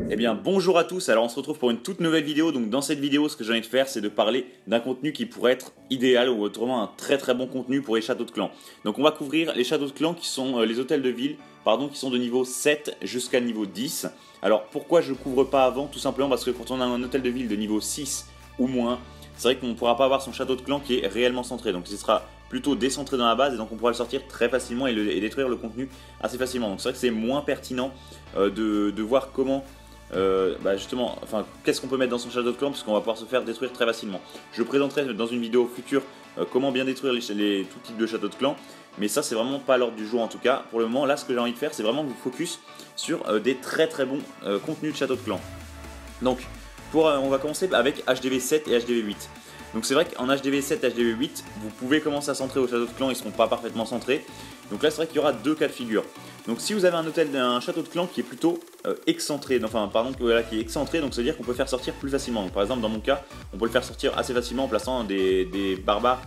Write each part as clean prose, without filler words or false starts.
Eh bien bonjour à tous, alors on se retrouve pour une toute nouvelle vidéo. Donc dans cette vidéo, ce que j'ai envie de faire, c'est de parler d'un contenu qui pourrait être idéal ou autrement un très bon contenu pour les châteaux de clan. Donc on va couvrir les châteaux de clan qui sont les hôtels de ville, pardon, qui sont de niveau 7 jusqu'à niveau 10. Alors pourquoi je ne couvre pas avant? Tout simplement parce que quand on a un hôtel de ville de niveau 6 ou moins, c'est vrai qu'on ne pourra pas avoir son château de clan qui est réellement centré. Donc ce sera plutôt décentré dans la base et donc on pourra le sortir très facilement et détruire le contenu assez facilement. Donc c'est vrai que c'est moins pertinent de voir comment justement, enfin, qu'est-ce qu'on peut mettre dans son château de clan, puisqu'on va pouvoir se faire détruire très facilement. Je présenterai dans une vidéo future comment bien détruire tout type de château de clan, mais ça c'est vraiment pas l'ordre du jour en tout cas. Pour le moment, là ce que j'ai envie de faire, c'est vraiment vous focus sur des très bons contenus de château de clan. Donc on va commencer avec HDV 7 et HDV 8. Donc c'est vrai qu'en HDV 7 et HDV 8, vous pouvez commencer à centrer vos châteaux de clan, ils ne seront pas parfaitement centrés. Donc là c'est vrai qu'il y aura deux cas de figure. Donc si vous avez un château de clan qui est plutôt excentré, enfin pardon, voilà, qui est excentré, donc ça veut dire qu'on peut faire sortir plus facilement. Donc, par exemple dans mon cas, on peut le faire sortir assez facilement en plaçant des barbares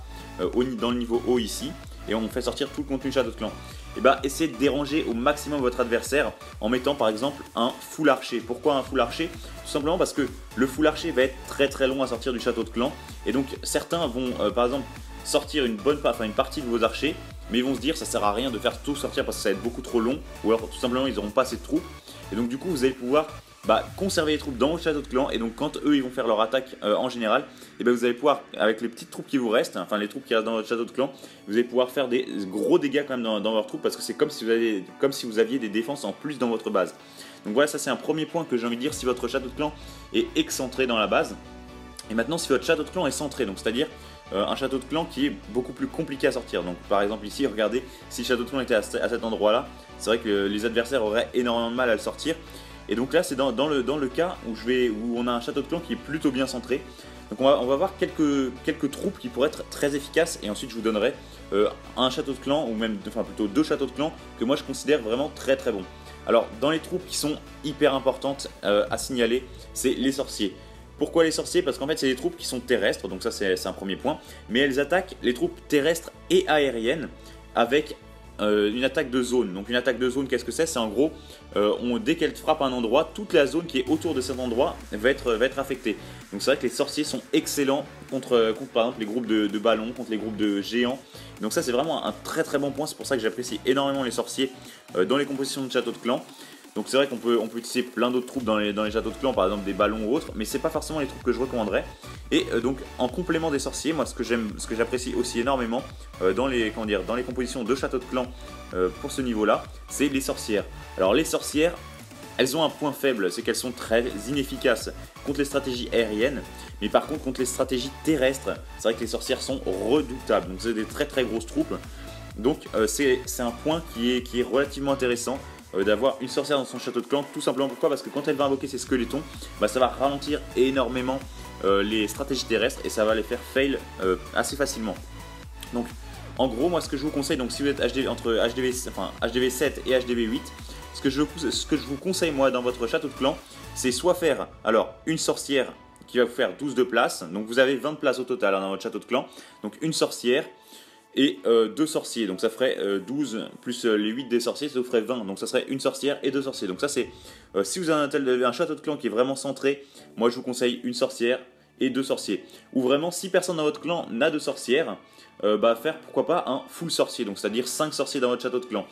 dans le niveau haut ici, et on fait sortir tout le contenu du château de clan. Et bah essayez de déranger au maximum votre adversaire en mettant par exemple un full archer. Pourquoi un full archer? Tout simplement parce que le full archer va être très long à sortir du château de clan, et donc certains vont par exemple sortir une partie de vos archers, mais ils vont se dire ça sert à rien de faire tout sortir parce que ça va être beaucoup trop long, ou alors tout simplement ils n'auront pas assez de troupes, et donc du coup vous allez pouvoir conserver les troupes dans votre château de clan, et donc quand eux ils vont faire leur attaque en général, et vous allez pouvoir, avec les petites troupes qui vous restent, enfin les troupes qui restent dans votre château de clan, vous allez pouvoir faire des gros dégâts quand même dans leurs troupes, parce que c'est comme si vous aviez des défenses en plus dans votre base. Donc voilà, ça c'est un premier point que j'ai envie de dire si votre château de clan est excentré dans la base. Et maintenant si votre château de clan est centré, donc c'est-à-dire un château de clan qui est beaucoup plus compliqué à sortir. Donc par exemple ici, regardez, si le château de clan était à cet endroit là, c'est vrai que les adversaires auraient énormément de mal à le sortir. Et donc là c'est dans le cas où on a un château de clan qui est plutôt bien centré. Donc on va voir quelques troupes qui pourraient être très efficaces, et ensuite je vous donnerai un château de clan, ou même plutôt deux châteaux de clan que moi je considère vraiment très bons. Alors dans les troupes qui sont hyper importantes à signaler, c'est les sorciers. Pourquoi les sorciers? Parce qu'en fait c'est des troupes qui sont terrestres, donc ça c'est un premier point, mais elles attaquent les troupes terrestres et aériennes avec une attaque de zone. Donc une attaque de zone, qu'est-ce que c'est? C'est en gros, dès qu'elle frappe un endroit, toute la zone qui est autour de cet endroit va être affectée. Donc c'est vrai que les sorciers sont excellents contre par exemple les groupes de ballons, contre les groupes de géants. Donc ça c'est vraiment un très bon point, c'est pour ça que j'apprécie énormément les sorciers dans les compositions de châteaux de clan. Donc c'est vrai qu'on peut utiliser plein d'autres troupes dans les châteaux de clan, par exemple des ballons ou autres, mais c'est pas forcément les troupes que je recommanderais. Et donc en complément des sorciers, moi ce que j'apprécie aussi énormément dans les compositions de châteaux de clan pour ce niveau-là, c'est les sorcières. Alors les sorcières, elles ont un point faible, c'est qu'elles sont très inefficaces contre les stratégies aériennes, mais par contre contre les stratégies terrestres, c'est vrai que les sorcières sont redoutables. Donc c'est des très grosses troupes. Donc c'est un point qui est relativement intéressant. D'avoir une sorcière dans son château de clan, tout simplement pourquoi? Parce que quand elle va invoquer ses squelettons, ça va ralentir énormément les stratégies terrestres, et ça va les faire fail assez facilement. Donc en gros moi ce que je vous conseille, donc si vous êtes entre HDV 7 et HDV 8, ce que je vous conseille moi dans votre château de clan, c'est soit faire alors une sorcière qui va vous faire 12 de place, donc vous avez 20 places au total dans votre château de clan, donc une sorcière et deux sorciers, donc ça ferait 12 plus les 8 des sorciers, ça vous ferait 20, donc ça serait une sorcière et deux sorciers. Donc ça c'est, si vous avez un château de clan qui est vraiment centré, moi je vous conseille une sorcière et deux sorciers. Ou vraiment si personne dans votre clan n'a de sorcière, faire pourquoi pas un full sorcier, donc c'est-à-dire 5 sorciers dans votre château de clan.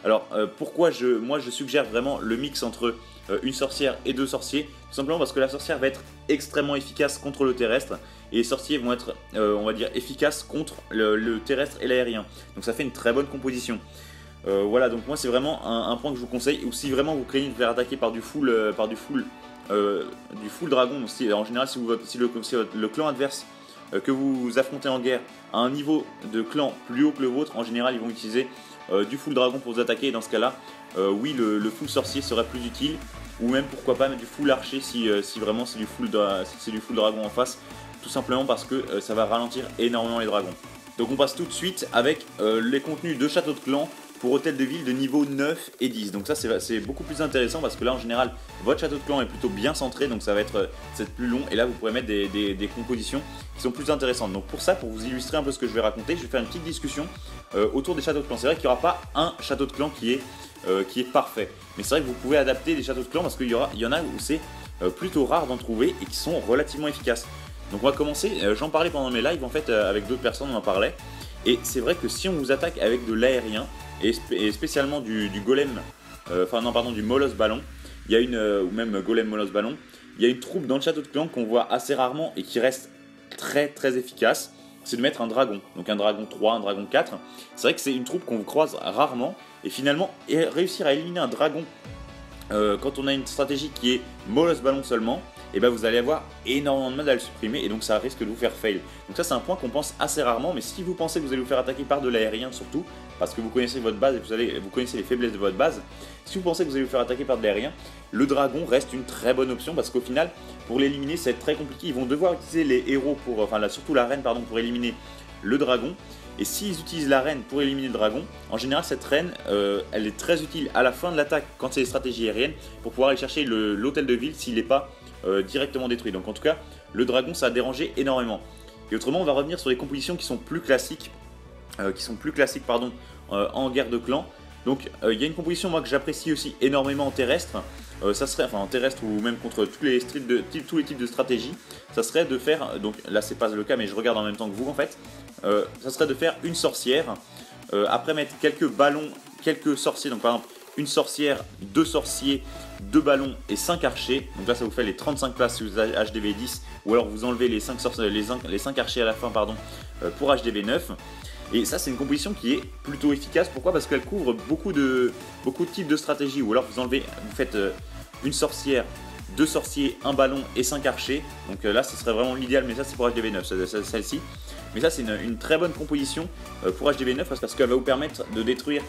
Alors pourquoi moi je suggère vraiment le mix entre une sorcière et deux sorciers? Tout simplement parce que la sorcière va être extrêmement efficace contre le terrestre, et les sorciers vont être on va dire efficaces contre le terrestre et l'aérien. Donc ça fait une très bonne composition. Voilà, donc moi c'est vraiment un point que je vous conseille. Ou si vraiment vous craignez de vous faire attaquer par du full dragon, donc en général si le clan adverse que vous affrontez en guerre à un niveau de clan plus haut que le vôtre, en général ils vont utiliser du full dragon pour vous attaquer, et dans ce cas là oui le full sorcier serait plus utile, ou même pourquoi pas mettre du full archer si vraiment c'est du full dragon en face, tout simplement parce que ça va ralentir énormément les dragons. Donc on passe tout de suite avec les contenus de château de clan pour hôtel de ville de niveau 9 et 10. Donc ça c'est beaucoup plus intéressant parce que là en général votre château de clan est plutôt bien centré, donc ça va être plus long et là vous pourrez mettre des compositions qui sont plus intéressantes. Donc pour ça, pour vous illustrer un peu ce que je vais raconter, je vais faire une petite discussion autour des châteaux de clan. C'est vrai qu'il n'y aura pas un château de clan qui est parfait, mais c'est vrai que vous pouvez adapter les châteaux de clan parce qu'il y en a où c'est plutôt rare d'en trouver et qui sont relativement efficaces. Donc on va commencer, j'en parlais pendant mes lives en fait avec d'autres personnes, on en parlait. Et c'est vrai que si on vous attaque avec de l'aérien, et spécialement du golem, du molosse ballon, il y a ou même golem molosse ballon, il y a une troupe dans le château de clan qu'on voit assez rarement et qui reste très très efficace, c'est de mettre un dragon. Donc un dragon 3, un dragon 4. C'est vrai que c'est une troupe qu'on croise rarement, et finalement réussir à éliminer un dragon quand on a une stratégie qui est molosse ballon seulement, et ben vous allez avoir énormément de mal à le supprimer et donc ça risque de vous faire fail. Donc ça c'est un point qu'on pense assez rarement, mais si vous pensez que vous allez vous faire attaquer par de l'aérien surtout, parce que vous connaissez votre base et vous connaissez les faiblesses de votre base, si vous pensez que vous allez vous faire attaquer par de l'aérien, le dragon reste une très bonne option parce qu'au final, pour l'éliminer ça va être très compliqué, ils vont devoir utiliser les héros surtout la reine pour éliminer le dragon. Et s'ils utilisent la reine pour éliminer le dragon, en général cette reine, elle est très utile à la fin de l'attaque quand c'est des stratégies aériennes pour pouvoir aller chercher l'hôtel de ville s'il n'est pas directement détruit. Donc en tout cas, le dragon ça a dérangé énormément. Et autrement, on va revenir sur les compositions qui sont plus classiques, en guerre de clan. Donc il y a une composition moi que j'apprécie aussi énormément en terrestre. Ça serait, en terrestre ou même contre tous les types de stratégies, ça serait de faire, donc là c'est pas le cas mais je regarde en même temps que vous en fait, ça serait de faire une sorcière, après mettre quelques ballons, quelques sorciers, donc par exemple une sorcière, 2 sorciers, 2 ballons et 5 archers, donc là ça vous fait les 35 places si vous avez HDV 10, ou alors vous enlevez les 5 archers à la fin pour HDV 9. Et ça c'est une composition qui est plutôt efficace, pourquoi? Parce qu'elle couvre beaucoup de types de stratégies, ou alors vous faites une sorcière, 2 sorciers, 1 ballon et 5 archers, donc là ce serait vraiment l'idéal, mais ça c'est pour HDV 9, celle-ci. Mais ça c'est une très bonne composition pour HDV 9 parce qu'elle va vous permettre de détruire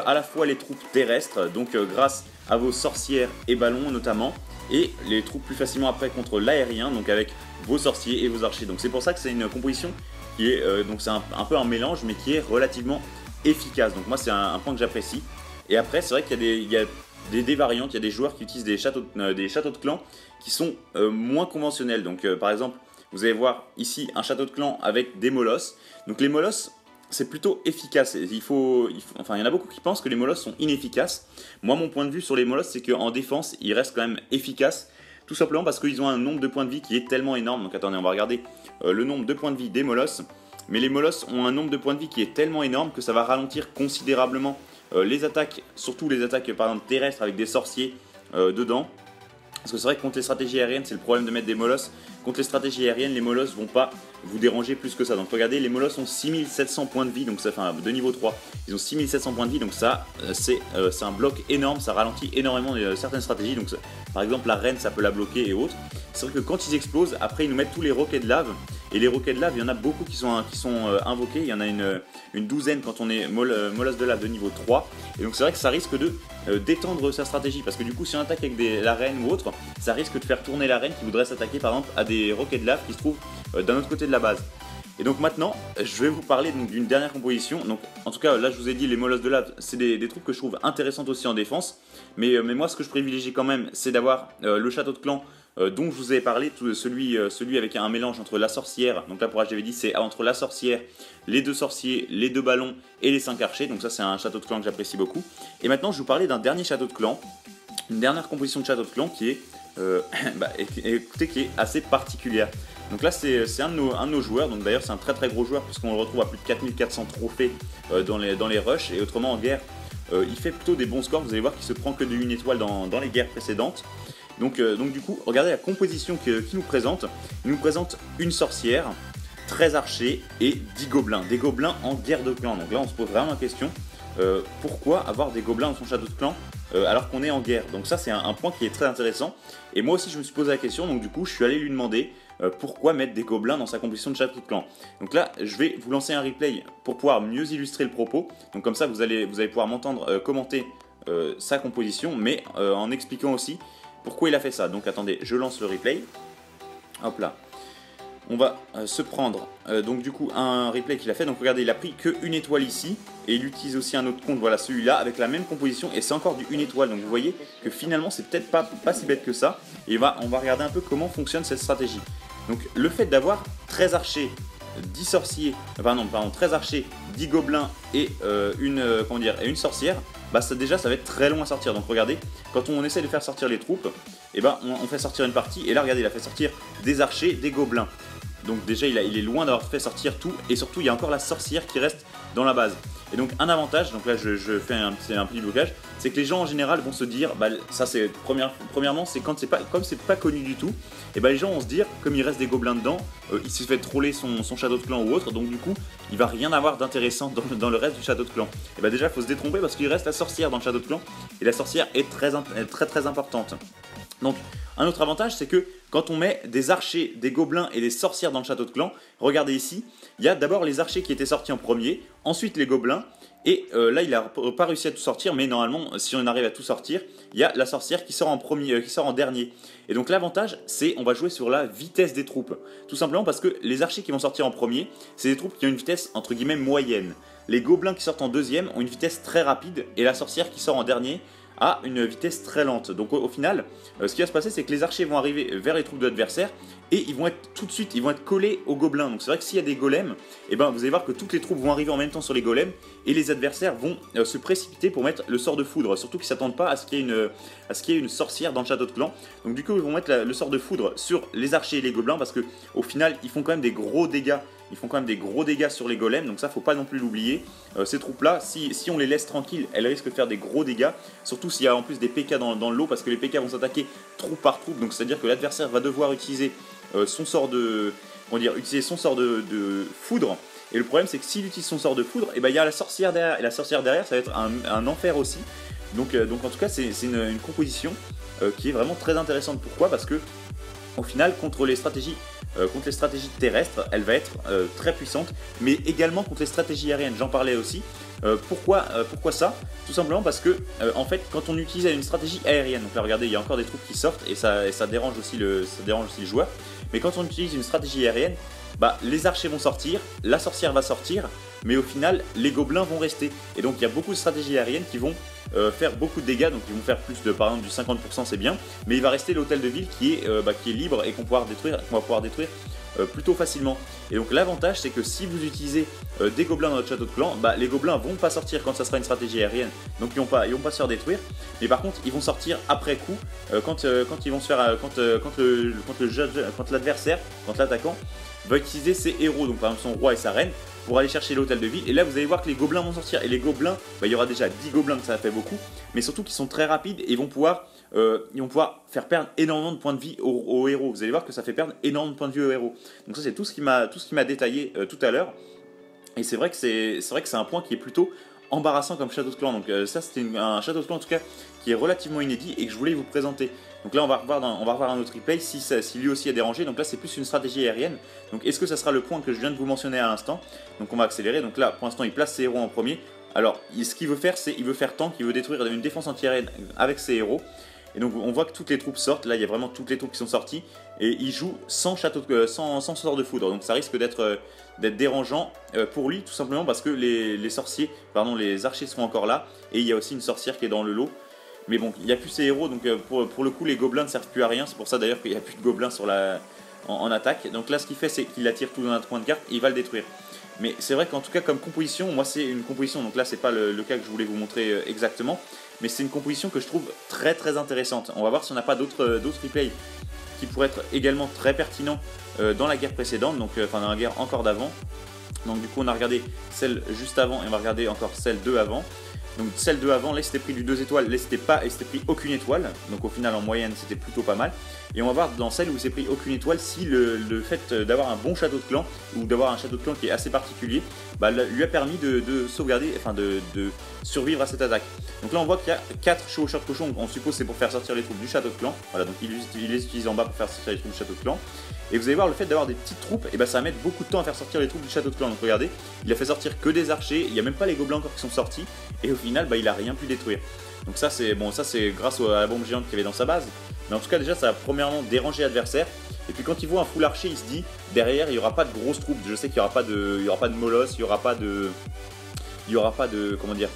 à la fois les troupes terrestres, donc grâce à vos sorcières et ballons notamment, et les troupes plus facilement après contre l'aérien, donc avec vos sorciers et vos archers. Donc c'est pour ça que c'est une composition qui est donc c'est un peu un mélange mais qui est relativement efficace. Donc moi c'est un point que j'apprécie. Et après c'est vrai qu'il y a des variantes, il y a des joueurs qui utilisent des châteaux de clan qui sont moins conventionnels. Donc par exemple, vous allez voir ici un château de clan avec des molosses. Donc les molosses, c'est plutôt efficace. Il y en a beaucoup qui pensent que les molosses sont inefficaces. Moi, mon point de vue sur les molosses, c'est qu'en défense, ils restent quand même efficaces. Tout simplement parce qu'ils ont un nombre de points de vie qui est tellement énorme. Donc attendez, on va regarder le nombre de points de vie des molosses. Mais les molosses ont un nombre de points de vie qui est tellement énorme que ça va ralentir considérablement les attaques, surtout les attaques par exemple terrestres avec des sorciers dedans. Parce que c'est vrai que contre les stratégies aériennes, c'est le problème de mettre des molosses. Contre les stratégies aériennes, les molosses vont pas vous déranger plus que ça. Donc regardez, les molosses ont 6700 points de vie, donc ça fait de niveau 3. Ils ont 6700 points de vie, donc ça, c'est un bloc énorme, ça ralentit énormément certaines stratégies. Donc par exemple, la reine, ça peut la bloquer et autres. C'est vrai que quand ils explosent, après ils nous mettent tous les roquets de lave. Et les roquets de lave, il y en a beaucoup qui sont invoqués. Il y en a une douzaine quand on est molosse de lave de niveau 3. Et donc c'est vrai que ça risque de d'étendre sa stratégie. Parce que du coup, si on attaque avec la reine ou autre, ça risque de faire tourner la reine qui voudrait s'attaquer par exemple à des roquets de lave qui se trouvent d'un autre côté de la base. Et donc maintenant, je vais vous parler d'une dernière composition. Donc en tout cas, là je vous ai dit, les molosses de lave, c'est des troupes que je trouve intéressantes aussi en défense. Mais moi, ce que je privilégie quand même, c'est d'avoir le château de clan dont je vous ai parlé, celui avec un mélange entre la sorcière, donc là pour HDV10 c'est entre la sorcière, les 2 sorciers, les 2 ballons et les 5 archers, donc ça c'est un château de clan que j'apprécie beaucoup. Et maintenant je vais vous parler d'un dernier château de clan, une dernière composition de château de clan qui est, écoutez, qui est assez particulière. Donc là c'est un de nos joueurs, donc d'ailleurs c'est un très très gros joueur puisqu'on le retrouve à plus de 4400 trophées dans les rushs, et autrement en guerre il fait plutôt des bons scores, vous allez voir qu'il se prend que de 1 étoile dans les guerres précédentes. Donc du coup, regardez la composition qu'il nous présente. Il nous présente une sorcière, 13 archers et 10 gobelins. Des gobelins en guerre de clan. Donc là, on se pose vraiment la question, pourquoi avoir des gobelins dans son château de clan alors qu'on est en guerre? Donc ça, c'est un point qui est très intéressant. Et moi aussi, je me suis posé la question. Donc du coup, je suis allé lui demander pourquoi mettre des gobelins dans sa composition de château de clan. Donc là, je vais vous lancer un replay pour pouvoir mieux illustrer le propos. Donc comme ça, vous allez pouvoir m'entendre commenter sa composition, mais en expliquant aussi pourquoi il a fait ça. Donc attendez, je lance le replay. Hop là. on va se prendre donc du coup un replay qu'il a fait. Donc regardez, il a pris que une étoile ici et il utilise aussi un autre compte, voilà celui-là avec la même composition et c'est encore du une étoile. Donc vous voyez que finalement c'est peut-être pas si bête que ça. Et on va regarder un peu comment fonctionne cette stratégie. Donc le fait d'avoir 13 archers, 10 sorciers, pardon 13 archers, 10 gobelins et une sorcière, bah déjà ça va être très long à sortir. Donc regardez, quand on essaie de faire sortir les troupes, et ben on fait sortir une partie et là regardez, il a fait sortir des archers, des gobelins. Donc déjà il est loin d'avoir fait sortir tout et surtout il y a encore la sorcière qui reste dans la base. Et donc un avantage, donc là je fais un petit blocage, c'est que les gens en général vont se dire, bah ça c'est premièrement c'est comme c'est pas connu du tout, et bah les gens vont se dire, comme il reste des gobelins dedans, il se fait troller son château de clan ou autre, donc du coup il va rien avoir d'intéressant dans le reste du château de clan. Et bah déjà il faut se détromper parce qu'il reste la sorcière dans le château de clan et la sorcière est très importante. Donc un autre avantage c'est que quand on met des archers, des gobelins et des sorcières dans le château de clan, regardez ici, il y a d'abord les archers qui étaient sortis en premier, ensuite les gobelins, et là il n'a pas réussi à tout sortir, mais normalement si on arrive à tout sortir, il y a la sorcière qui sort en premier, qui sort en dernier. Et donc l'avantage c'est on va jouer sur la vitesse des troupes, tout simplement parce que les archers qui vont sortir en premier, c'est des troupes qui ont une vitesse entre guillemets moyenne. Les gobelins qui sortent en deuxième ont une vitesse très rapide, et la sorcière qui sort en dernier à une vitesse très lente. Donc au final, ce qui va se passer, c'est que les archers vont arriver vers les troupes de l'adversaire et ils vont être tout de suite, ils vont être collés aux gobelins. Donc c'est vrai que s'il y a des golems, et ben vous allez voir que toutes les troupes vont arriver en même temps sur les golems et les adversaires vont se précipiter pour mettre le sort de foudre. Surtout qu'ils s'attendent pas à ce qu'il y ait une sorcière dans le château de clan. Donc du coup ils vont mettre le sort de foudre sur les archers et les gobelins parce que au final ils font quand même des gros dégâts. Ils font quand même des gros dégâts sur les golems, donc ça faut pas non plus l'oublier. Ces troupes là, si on les laisse tranquilles, elles risquent de faire des gros dégâts. Surtout s'il y a en plus des PK dans le lot, parce que les PK vont s'attaquer troupe par troupe. Donc c'est à dire que l'adversaire va devoir utiliser son sort de foudre. Et le problème c'est que s'il utilise son sort de foudre, et ben il y a la sorcière derrière. Et la sorcière derrière ça va être un enfer aussi. Donc en tout cas c'est une composition qui est vraiment très intéressante. Pourquoi? Parce que au final contre les stratégies terrestres, elle va être très puissante, mais également contre les stratégies aériennes, j'en parlais aussi. Pourquoi ça? Tout simplement parce que en fait quand on utilise une stratégie aérienne, donc là regardez il y a encore des troupes qui sortent et ça dérange aussi le joueur, mais quand on utilise une stratégie aérienne, bah, les archers vont sortir, la sorcière va sortir, mais au final les gobelins vont rester. Et donc il y a beaucoup de stratégies aériennes qui vont faire beaucoup de dégâts, donc ils vont faire plus de par exemple du 50%, c'est bien, mais il va rester l'hôtel de ville qui est libre et qu'on va pouvoir détruire plutôt facilement. Et donc l'avantage c'est que si vous utilisez des gobelins dans votre château de clan, bah, les gobelins vont pas sortir quand ça sera une stratégie aérienne, donc ils vont pas se faire détruire, mais par contre ils vont sortir après coup quand ils vont se faire quand l'adversaire, quand l'attaquant va utiliser ses héros, donc par exemple son roi et sa reine, pour aller chercher l'hôtel de ville. Et là vous allez voir que les gobelins vont sortir, et les gobelins, bah, il y aura déjà 10 gobelins, ça fait beaucoup, mais surtout qu'ils sont très rapides et ils vont pouvoir faire perdre énormément de points de vie aux héros. Vous allez voir que ça fait perdre énormément de points de vie aux héros. Donc ça c'est tout ce qui m'a détaillé tout à l'heure. Et c'est vrai que c'est un point qui est plutôt embarrassant comme château de clan. Donc ça c'était un château de clan en tout cas qui est relativement inédit et que je voulais vous présenter. Donc là on va revoir un autre replay si lui aussi a dérangé. Donc là c'est plus une stratégie aérienne. Donc est-ce que ça sera le point que je viens de vous mentionner à l'instant? Donc on va accélérer. Donc là pour l'instant il place ses héros en premier. Alors ce qu'il veut faire c'est il veut faire tank, il veut détruire une défense anti-aérienne avec ses héros. Et donc on voit que toutes les troupes sortent, là il y a vraiment toutes les troupes qui sont sorties, et il joue sans sort de foudre, donc ça risque d'être dérangeant pour lui, tout simplement parce que les archers seront encore là, et il y a aussi une sorcière qui est dans le lot. Mais bon, il n'y a plus ses héros, donc pour le coup les gobelins ne servent plus à rien, c'est pour ça d'ailleurs qu'il n'y a plus de gobelins en attaque. Donc là ce qu'il fait c'est qu'il attire tout dans un coin de carte, et il va le détruire. Mais c'est vrai qu'en tout cas comme composition, moi c'est une composition, donc là c'est pas le cas que je voulais vous montrer exactement, mais c'est une composition que je trouve très intéressante. On va voir si on n'a pas d'autres replays qui pourraient être également très pertinents dans la guerre précédente, donc enfin dans la guerre encore d'avant. Donc du coup on a regardé celle juste avant et on va regarder encore celle 2 avant. Donc celle 2 avant, là c'était pris du 2 étoiles, là c'était pris aucune étoile, donc au final en moyenne c'était plutôt pas mal. Et on va voir dans celle où c'est pris aucune étoile si le fait d'avoir un bon château de clan ou d'avoir un château de clan qui est assez particulier, bah, lui a permis de sauvegarder, enfin de survivre à cette attaque. Donc là on voit qu'il y a 4 chevaucheurs de cochon, on suppose c'est pour faire sortir les troupes du château de clan. Voilà, donc il les utilise en bas pour faire sortir les troupes du château de clan. Et vous allez voir le fait d'avoir des petites troupes, et bah, ça va mettre beaucoup de temps à faire sortir les troupes du château de clan. Donc regardez, il a fait sortir que des archers, il n'y a même pas les gobelins encore qui sont sortis, et au final bah, il a rien pu détruire. Donc ça c'est grâce à la bombe géante qu'il y avait dans sa base. Mais en tout cas déjà ça va premièrement déranger l'adversaire. Et puis quand il voit un full archer, il se dit derrière il n'y aura pas de grosses troupes. Je sais qu'il n'y aura pas de moloss, il n'y aura pas de comment dire,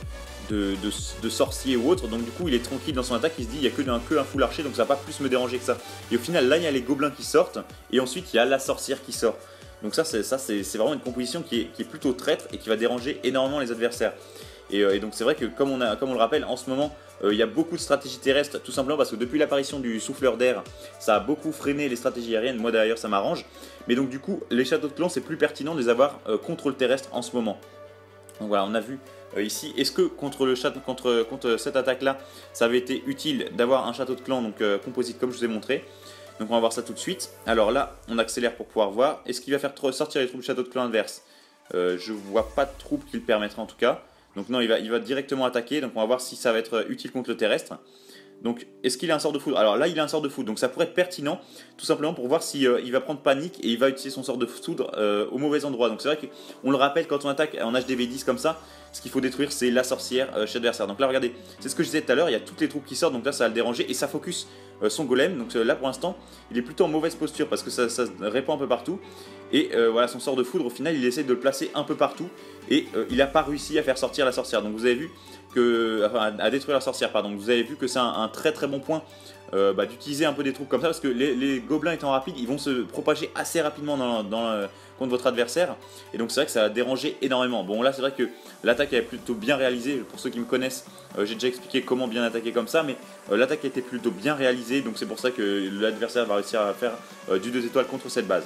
de sorciers ou autre. Donc du coup il est tranquille dans son attaque, il se dit il n'y a que un full archer, donc ça va pas plus me déranger que ça. Et au final là il y a les gobelins qui sortent et ensuite il y a la sorcière qui sort. Donc ça c'est vraiment une composition qui est plutôt traître et qui va déranger énormément les adversaires. Et donc c'est vrai que comme on le rappelle en ce moment, il y a beaucoup de stratégies terrestres, tout simplement parce que depuis l'apparition du souffleur d'air, ça a beaucoup freiné les stratégies aériennes. Moi d'ailleurs ça m'arrange, mais donc du coup les châteaux de clan c'est plus pertinent de les avoir contre le terrestre en ce moment. Donc voilà, on a vu ici, est-ce que contre cette attaque là ça avait été utile d'avoir un château de clan donc composite comme je vous ai montré. Donc on va voir ça tout de suite. Alors là on accélère pour pouvoir voir. Est-ce qu'il va faire sortir les troupes du château de clan adverse? Je vois pas de troupes qui le permettraient en tout cas. Donc non, il va directement attaquer, donc on va voir si ça va être utile contre le terrestre. Donc est-ce qu'il a un sort de foudre? Alors là il a un sort de foudre, donc ça pourrait être pertinent, tout simplement pour voir si il va prendre panique et il va utiliser son sort de foudre au mauvais endroit. Donc c'est vrai qu'on le rappelle, quand on attaque en HDV 10 comme ça, ce qu'il faut détruire c'est la sorcière chez l'adversaire. Donc là regardez, c'est ce que je disais tout à l'heure, il y a toutes les troupes qui sortent, donc là ça va le déranger et ça focus son golem. Donc là pour l'instant il est plutôt en mauvaise posture parce que ça répand un peu partout. Et voilà, son sort de foudre au final il essaie de le placer un peu partout et il n'a pas réussi à faire sortir la sorcière. Donc vous avez vu à détruire la sorcière, pardon. Vous avez vu que c'est un très très bon point d'utiliser un peu des troupes comme ça, parce que les gobelins étant rapides, ils vont se propager assez rapidement contre votre adversaire, et donc c'est vrai que ça va déranger énormément. Bon là c'est vrai que l'attaque est plutôt bien réalisée, pour ceux qui me connaissent, j'ai déjà expliqué comment bien attaquer comme ça, mais l'attaque a été plutôt bien réalisée, donc c'est pour ça que l'adversaire va réussir à faire du 2 étoiles contre cette base.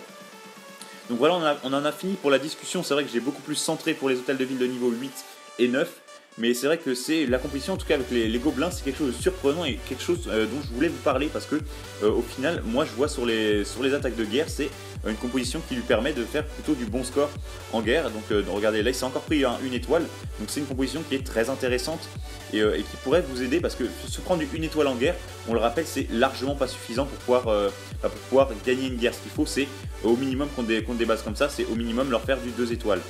Donc voilà, on en a fini pour la discussion. C'est vrai que j'ai beaucoup plus centré pour les hôtels de ville de niveau 8 et 9. Mais c'est vrai que c'est la compétition, en tout cas avec les gobelins, c'est quelque chose de surprenant et quelque chose dont je voulais vous parler, parce que au final, moi je vois sur les attaques de guerre, c'est une composition qui lui permet de faire plutôt du bon score en guerre. Donc regardez, là il s'est encore pris une étoile, donc c'est une composition qui est très intéressante et qui pourrait vous aider, parce que se prendre une étoile en guerre, on le rappelle, c'est largement pas suffisant pour pouvoir gagner une guerre. Ce qu'il faut, c'est au minimum contre des bases comme ça, c'est au minimum leur faire du 2 étoiles.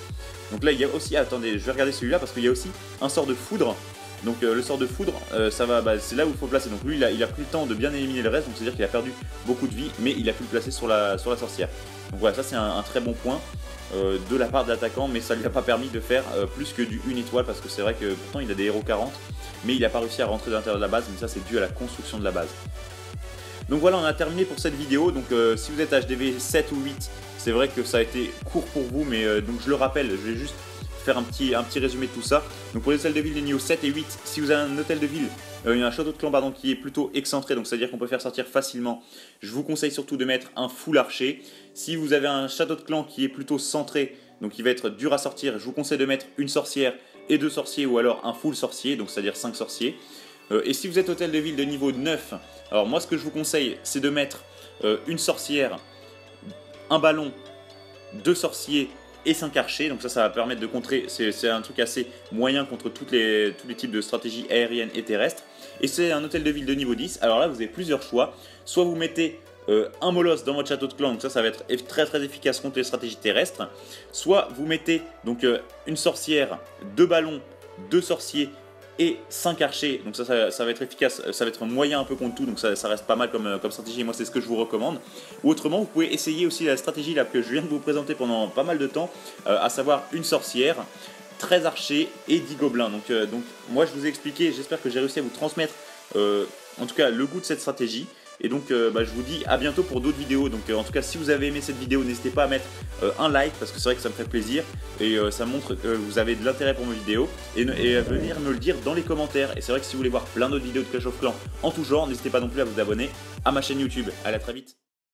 Donc là il y a aussi, attendez, je vais regarder celui-là parce qu'il y a aussi un sort de foudre. Donc le sort de foudre, c'est là où il faut le placer. Donc lui il a pris le temps de bien éliminer le reste, donc c'est à dire qu'il a perdu beaucoup de vie, mais il a pu le placer sur la sorcière. Donc voilà, ça c'est un très bon point de la part de l'attaquant, mais ça lui a pas permis de faire plus que du 1 étoile, parce que c'est vrai que pourtant il a des héros 40, mais il n'a pas réussi à rentrer dans l'intérieur de la base, mais ça c'est dû à la construction de la base. Donc voilà, on a terminé pour cette vidéo. Donc si vous êtes HDV 7 ou 8, c'est vrai que ça a été court pour vous, mais donc je le rappelle, je vais juste faire un petit résumé de tout ça. Donc pour les hôtels de ville de niveau 7 et 8, si vous avez un hôtel de ville, il y a un château de clan pardon, qui est plutôt excentré, donc c'est-à-dire qu'on peut faire sortir facilement, je vous conseille surtout de mettre un full archer. Si vous avez un château de clan qui est plutôt centré, donc qui va être dur à sortir, je vous conseille de mettre une sorcière et 2 sorciers, ou alors un full sorcier, donc c'est-à-dire 5 sorciers. Et si vous êtes hôtel de ville de niveau 9, alors moi ce que je vous conseille c'est de mettre une sorcière, un ballon, 2 sorciers et 5 archers. Donc ça va permettre de contrer, c'est un truc assez moyen contre tous les types de stratégies aériennes et terrestres. Et c'est un hôtel de ville de niveau 10, alors là vous avez plusieurs choix. Soit vous mettez un molosse dans votre château de clan, donc ça va être très très efficace contre les stratégies terrestres. Soit vous mettez donc une sorcière, 2 ballons, 2 sorciers et 5 archers, donc ça va être efficace, ça va être moyen un peu contre tout, donc ça reste pas mal comme stratégie, moi c'est ce que je vous recommande. Ou autrement vous pouvez essayer aussi la stratégie là que je viens de vous présenter pendant pas mal de temps, à savoir une sorcière, 13 archers et 10 gobelins. Donc moi je vous ai expliqué, j'espère que j'ai réussi à vous transmettre en tout cas le goût de cette stratégie. Et donc je vous dis à bientôt pour d'autres vidéos. Donc en tout cas si vous avez aimé cette vidéo, n'hésitez pas à mettre un like, parce que c'est vrai que ça me fait plaisir et ça montre que vous avez de l'intérêt pour mes vidéos, et à venir me le dire dans les commentaires. Et c'est vrai que si vous voulez voir plein d'autres vidéos de Clash of Clans en tout genre, n'hésitez pas non plus à vous abonner à ma chaîne YouTube. Allez, à très vite.